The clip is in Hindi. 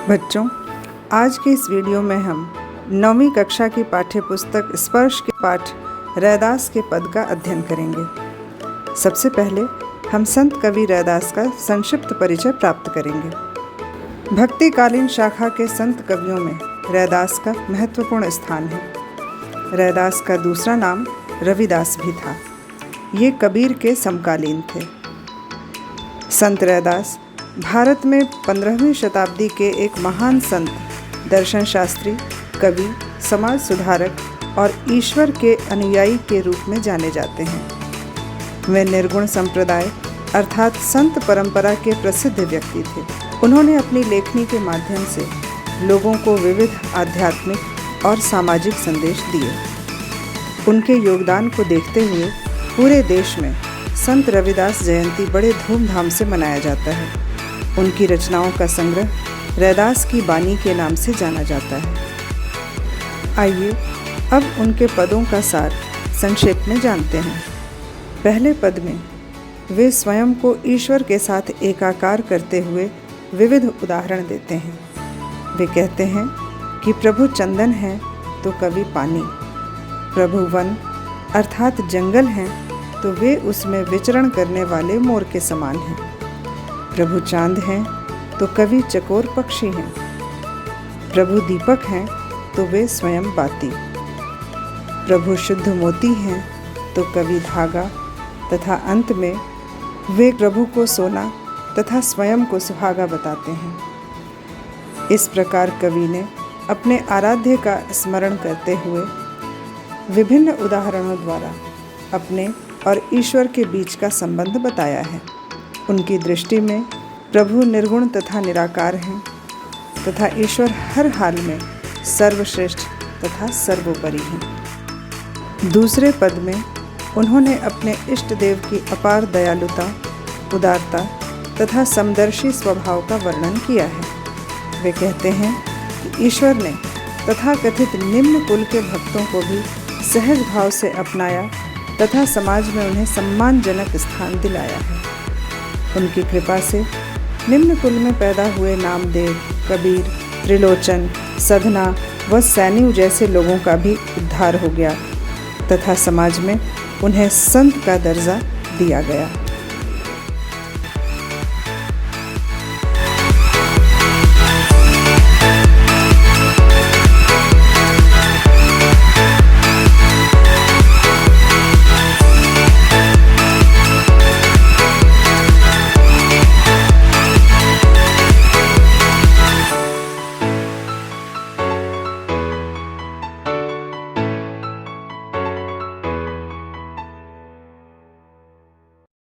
बच्चों, आज के इस वीडियो में हम 9वीं कक्षा की पाठ्य पुस्तक स्पर्श के पाठ रैदास के पद का अध्ययन करेंगे। सबसे पहले हम संत कवि रैदास का संक्षिप्त परिचय प्राप्त करेंगे। भक्तिकालीन शाखा के संत कवियों में रैदास का महत्वपूर्ण स्थान है। रैदास का दूसरा नाम रविदास भी था। ये कबीर के समकालीन थे। संत रैदास भारत में 15वीं शताब्दी के एक महान संत, दर्शन शास्त्री, कवि, समाज सुधारक और ईश्वर के अनुयायी के रूप में जाने जाते हैं। वे निर्गुण संप्रदाय अर्थात संत परंपरा के प्रसिद्ध व्यक्ति थे। उन्होंने अपनी लेखनी के माध्यम से लोगों को विविध आध्यात्मिक और सामाजिक संदेश दिए। उनके योगदान को देखते हुए पूरे देश में संत रविदास जयंती बड़े धूमधाम से मनाया जाता है। उनकी रचनाओं का संग्रह रैदास की बानी के नाम से जाना जाता है। आइए अब उनके पदों का सार संक्षेप में जानते हैं। पहले पद में वे स्वयं को ईश्वर के साथ एकाकार करते हुए विविध उदाहरण देते हैं। वे कहते हैं कि प्रभु चंदन है तो कवि पानी, प्रभु वन अर्थात जंगल हैं तो वे उसमें विचरण करने वाले मोर के समान हैं। प्रभु चांद हैं तो कवि चकोर पक्षी हैं। प्रभु दीपक हैं तो वे स्वयं बाती। प्रभु शुद्ध मोती हैं तो कवि धागा तथा अंत में वे प्रभु को सोना तथा स्वयं को सुहागा बताते हैं। इस प्रकार कवि ने अपने आराध्य का स्मरण करते हुए विभिन्न उदाहरणों द्वारा अपने और ईश्वर के बीच का संबंध बताया है। उनकी दृष्टि में प्रभु निर्गुण तथा निराकार हैं तथा ईश्वर हर हाल में सर्वश्रेष्ठ तथा सर्वोपरि हैं। दूसरे पद में उन्होंने अपने इष्ट देव की अपार दयालुता, उदारता तथा समदर्शी स्वभाव का वर्णन किया है। वे कहते हैं कि ईश्वर ने तथाकथित निम्न कुल के भक्तों को भी सहज भाव से अपनाया तथा समाज में उन्हें सम्मानजनक स्थान दिलाया है। उनकी कृपा से निम्न कुल में पैदा हुए नामदेव, कबीर, त्रिलोचन, सधना व सैनिक जैसे लोगों का भी उद्धार हो गया तथा समाज में उन्हें संत का दर्जा दिया गया।